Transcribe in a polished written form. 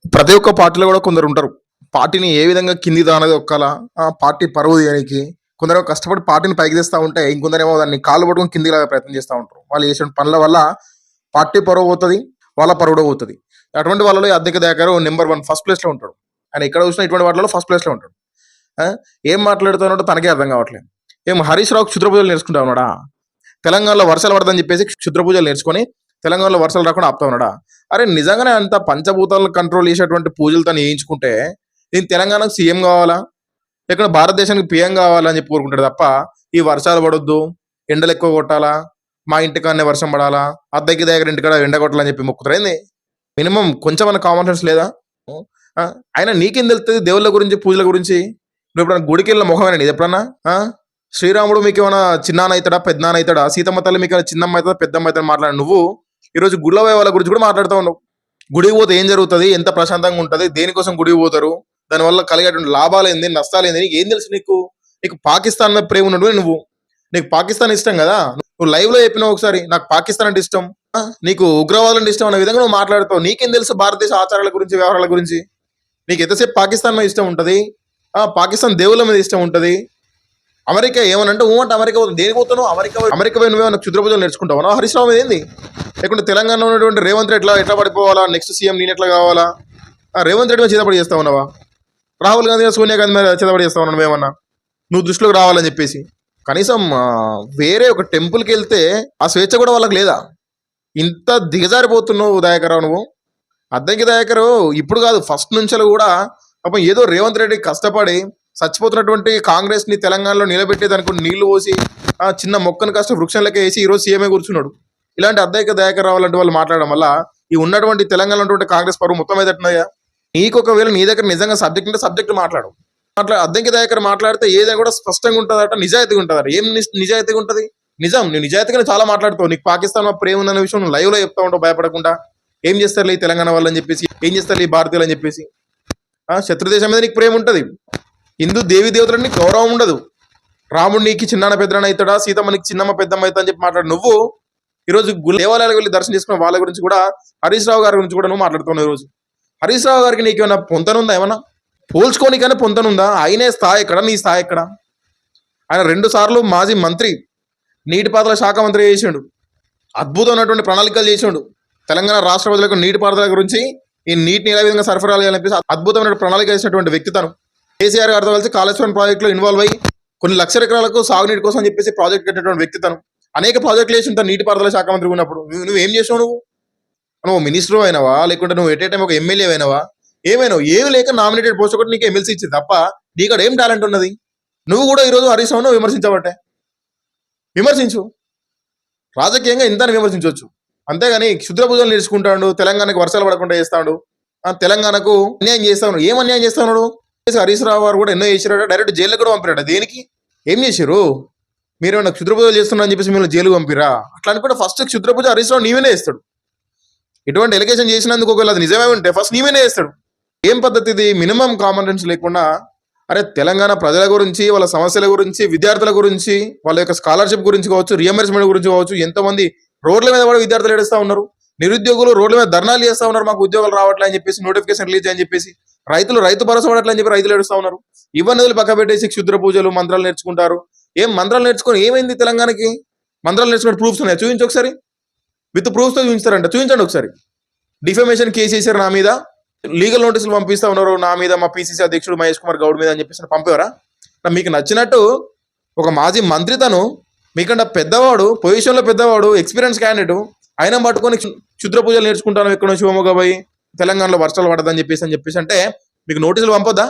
ప్రతి ఒక్క పార్టీలో కూడా కొందరు ఉంటారు. పార్టీని ఏ విధంగా కింది దానది ఒక్కాలా, పార్టీ పరువు తీయనీకి కొందరేమో కష్టపడి పార్టీని పైకి తెస్తా ఉంటే, ఇంకొందరేమో దాన్ని కాళ్ళు పట్టుకొని కిందికి లాగే ప్రయత్నం చేస్తా ఉంటారు. వాళ్ళు చేసిన పనుల వల్ల పార్టీ పరువు పోతది. వాళ్ళ పరువు కూడా పోతది. అటువంటి వాళ్ళలో ఈ అద్దెకి దయాకర్ నంబర్ 1 ఫస్ట్ ప్లేస్‌లో ఉంటాడు. ఆయన ఎక్కడ చూసినా ఇటువంటి వాటిలలో ఫస్ట్ ప్లేస్‌లో ఉంటాడు. ఆ! ఏం మాట్లాడుతున్నాడో తనకే అర్థం కావట్లేదు. ఏం హరీష్ రావుకి క్షుద్ర పూజలు నేర్చుకుంటా ఉన్నాడా? తెలంగాణలో వర్షాలు పడదని చెప్పేసి క్షుద్ర పూజలు నేర్చుకొని తెలంగాణలో వర్షాలు రాకుండా ఆపుతా ఉన్నాడా? అరే నిజంగానే అంత పంచభూతాలను కంట్రోల్ చేసేటువంటి పూజలతోని చేయించుకుంటే, నేను తెలంగాణకు సీఎం కావాలా? లేకుంటే భారతదేశానికి పీఎం కావాలా అని చెప్పి కోరుకుంటాడు తప్ప, ఈ వర్షాలు పడొద్దు, ఎండలు ఎక్కువ కొట్టాలా, మా ఇంటికాడనే వర్షం పడాలా, అద్దెకి దగ్గర ఇంటికాడ ఎండ కొట్టాలని చెప్పి మొక్కుతారేంది? మినిమం కొంచెమన్నా కామన్ సెన్స్ లేదా? ఆ! అయినా నీకేం తెలుస్తది దేవుళ్ళ గురించి, పూజల గురించి? నువ్వెప్పుడన్నా గుడికెళ్ళిన మొఖమేనా నీదెప్పుడన్నా? ఆ! శ్రీరాముడు మీకేమన్నా చిన్నానయితాడా? పెద్దనాన్నయితాడా? సీతమ్మ తల్లి మీకేమైనా చిన్నమ్మ అయితదా? పెద్దమ్మ అయితదా? మాట్లాడిన నువ్వు, ఈరోజు గుడిలో పోయే వాళ్ళ గురించి కూడా మాట్లాడుతా ఉన్నావు. గుడికి పోతే ఏం జరుగుతది? ఎంత ప్రశాంతంగా ఉంటది? దేనికోసం గుడికి పోతారు? దానివల్ల కలిగేటువంటి లాభాలేంది? నష్టాలేంది? నీకేం తెలుసు నీకు? నీకు పాకిస్తాన్ మీద ప్రేమ ఉన్నోడివి నువ్వు. నీకు పాకిస్తాన్ ఇష్టం గదా! నువ్వు లైవ్‌లో చెప్పినావు ఒకసారి నాకు పాకిస్తాన్ అంటే ఇష్టం. నీకు ఉగ్రవాదులు అంటే ఇష్టం అనే విధంగా నువ్వు మాట్లాడుతావు. నీకేం తెలుసు భారతదేశ ఆచారాల గురించి, వ్యవహారాల గురించి? నీకు ఎంతసేపు పాకిస్తాన్ మీద ఇష్టం ఉంటది. పాకిస్తాన్ దేవుళ్ళ మీద ఇష్టం ఉంటది. అమెరికా ఏమనంటే ఊ అంటే అమెరికా పోతుంది. దేనికి పోతున్నావు? అమెరికా పోయి నువ్వేమన్నా క్షుద్ర పూజలు నేర్చుకుంటావా? హరీష్ రావు మీద ఏంది? లేకుంటే తెలంగాణలో ఉన్నటువంటి రేవంత్ రెడ్డి ఎట్లా పడిపోవాలా? నెక్స్ట్ సీఎం నేను ఎట్లా కావాలా? రేవంత్ రెడ్డి మీద చేతబడి చేస్తా ఉన్నావా? రాహుల్ గాంధీ మీద, సోనియా గాంధీ మీద చేతబడి చేస్తా ఉన్నావు నువ్వేమన్నా? నువ్వు దృష్టిలోకి రావాలని చెప్పేసి. కనీసం వేరే ఒక టెంపుల్కి వెళ్తే ఆ స్వేచ్ఛ కూడా వాళ్ళకి లేదా? ఇంత దిగజారిపోతున్నావు దయాకరావు నువ్వు. అద్దంకి దయాకరు ఇప్పుడు కాదు, ఫస్ట్ నుంచి కూడా పాపం ఏదో రేవంత్ రెడ్డి కష్టపడి చచ్చిపోతున్నటువంటి కాంగ్రెస్ ని తెలంగాణలో నిలబెట్టేది అనుకుని నీళ్లు పోసి చిన్న మొక్కను కాస్త వృక్షంలోకి వేసి ఈరోజు సీఎంఏ కూర్చున్నాడు. ఇలాంటి అద్దైక దయాకర్ రావు లాంటి వాళ్ళు మాట్లాడడం వల్ల ఈ ఉన్నటువంటి తెలంగాణలో ఉన్నటువంటి కాంగ్రెస్ పరువు మొత్తం ఏదట్టున్నాయా? నీకు ఒకవేళ నీ దగ్గర నిజంగా సబ్జెక్ట్ ఉంటే సబ్జెక్ట్ మాట్లాడు. అద్దంకి దయాకర్ మాట్లాడితే ఏదైనా కూడా స్పష్టంగా ఉంటుందట, నిజాయితీగా ఉంటుందట. ఏం నిజాయితీగా ఉంటుంది? నిజం, నువ్వు నిజాయితీగానే చాలా మాట్లాడుతావు. నీకు పాకిస్తాన్ ప్రేమ ఉందన్న విషయం నువ్వు లైవ్ లో చెప్తా ఉంటావు భయపడకుండా. ఏం చేస్తారు ఈ తెలంగాణ వాళ్ళని చెప్పేసి, ఏం చేస్తారు ఈ భారతీయులు అని చెప్పేసి. శత్రుదేశం మీద నీకు ప్రేమ ఉంటుంది. హిందూ దేవి దేవతలని గౌరవం ఉండదు. రాముడు నీకు చిన్నాన్న పెద్దనాన్న అవుతాడా, సీతమ్మ నీకు చిన్నమ్మ పెద్దమ్మ అవుతా అని చెప్పి మాట్లాడు. నువ్వు ఈరోజు దేవాలయాలకు వెళ్ళి దర్శనం చేసుకున్న వాళ్ళ గురించి కూడా, హరీష్ రావు గారి గురించి కూడా నువ్వు మాట్లాడుతున్నావు. ఈరోజు హరీష్ రావు గారికి నీకు ఏమైనా పొంతనుందా? ఏమన్నా పోల్చుకోనికైనా పొంతనుందా? ఆయనే స్థాయి ఎక్కడ, నీ స్థాయి ఎక్కడ? ఆయన 2 సార్లు మాజీ మంత్రి, నీటిపారుదల శాఖ మంత్రి చేసిండు. అద్భుతమైనటువంటి ప్రణాళికలు చేసిండు. తెలంగాణ రాష్ట్ర ప్రజలకు నీటిపారుదల గురించి, ఈ నీటిని ఏ విధంగా సరఫరా చేయాలని చెప్పేసి అద్భుతమైన ప్రణాళిక చేసినటువంటి వ్యక్తి తను. కేసీఆర్ గారితో కలిసి కాళేశ్వరం ప్రాజెక్టులో ఇన్వాల్వ్ అయ్యి కొన్ని లక్షల ఎకరాలకు సాగునీటి కోసం చెప్పేసి ప్రాజెక్ట్ కట్టినటువంటి వ్యక్తి తను. అనేక ప్రాజెక్టులు చేసి ఉంటాను నీటిపారుదల శాఖ మంత్రి ఉన్నప్పుడు. నువ్వేం చేసావు? నువ్వు మినిస్టర్ అయినావా? లేకుంటే నువ్వు ఎట్ ఏ టైం ఒక ఎమ్మెల్యే అయినావా? ఏమైనావు? ఏమి లేక నామినేటెడ్ పోస్ట్ ఒకటి నీకు ఎమ్మెల్సీ ఇచ్చింది తప్ప నీకు ఏం టాలెంట్ ఉన్నది? నువ్వు కూడా ఈరోజు హరీష్ రావును విమర్శించబట్టే. విమర్శించు, రాజకీయంగా ఇంత విమర్శించవచ్చు. అంతేగాని క్షుద్ర పూజలు నేర్చుకుంటాడు, తెలంగాణకు వర్షాలు పడకుండా చేస్తాడు, తెలంగాణకు అన్యాయం చేస్తాడు. ఏం అన్యాయం చేస్తున్నాడు? హరీష్ రావు గారు కూడా ఎన్నో చేసిరాడు. డైరెక్ట్ జైల్లో కూడా పంపిరాడు. దేనికి? ఏం చేశారు? మీరు ఏమన్నా క్షుద్ర పూజలు చేస్తున్నా అని చెప్పేసి మిమ్మల్ని జైలుకు పంపిరా? అట్లా అనుకుంటే ఫస్ట్ క్షుద్ర పూజ హరీష్ రావు నీవేనే చేస్తాడు. ఇటువంటి ఎలిగేషన్ చేసినందుకు ఒకవేళ అది నిజమే ఉంటే ఫస్ట్ నీవేనే చేస్తాడు. ఏం పద్ధతి ఇది? మినిమం కామన్ సెన్స్ లేకుండా, అరే తెలంగాణ ప్రజల గురించి, వాళ్ళ సమస్యల గురించి, విద్యార్థుల గురించి, వాళ్ళ యొక్క స్కాలర్షిప్ గురించి కావచ్చు, రియంబర్స్మెంట్ గురించి కావచ్చు, ఎంతమంది రోడ్ల మీద కూడా విద్యార్థులు ఏడుస్తూ ఉన్నారు. నిరుద్యోగులు రోడ్ల మీద ధర్నాలు చేస్తూ ఉన్నారు, మాకు ఉద్యోగాలు రావట్లే అని చెప్పేసి, నోటిఫికేషన్ రిలీజ్ అని చెప్పేసి. రైతు భరోసా పడట్లే అని చెప్పి రైతులు ఏడుస్తూ ఉన్నారు. ఇవన్నీ పక్క పెట్టేసి క్షుద్ర పూజలు, మంత్రాలు నేర్చుకుంటారు. ఏం మంత్రాలు నేర్చుకొని ఏమైంది తెలంగాణకి? మంత్రాలు నేర్చుకునే ప్రూఫ్స్ ఉన్నాయి, చూపించు ఒకసారి. విత్ ప్రూఫ్తో చూపిస్తారంట, చూపించండి ఒకసారి. డిఫమేషన్ కేసు చేశారు నా మీద, లీగల్ నోటీసులు పంపిస్తా ఉన్నారు నా మీద, మా పిసిసి అధ్యక్షుడు మహేష్ కుమార్ గౌడ్ మీద అని చెప్పేసి పంపేవారా? మీకు నచ్చినట్టు ఒక మాజీ మంత్రి తను, మీకంటే పెద్దవాడు, పొజిషన్లో పెద్దవాడు, ఎక్స్పీరియన్స్ క్యాండిడేట్, ఆయన పట్టుకొని క్షుద్ర పూజలు నేర్చుకుంటాను ఎక్కడో శివమొగ్గ పోయి తెలంగాణలో వర్షాలు పడదని చెప్పేసి అంటే మీకు నోటీసులు పంపొద్దా?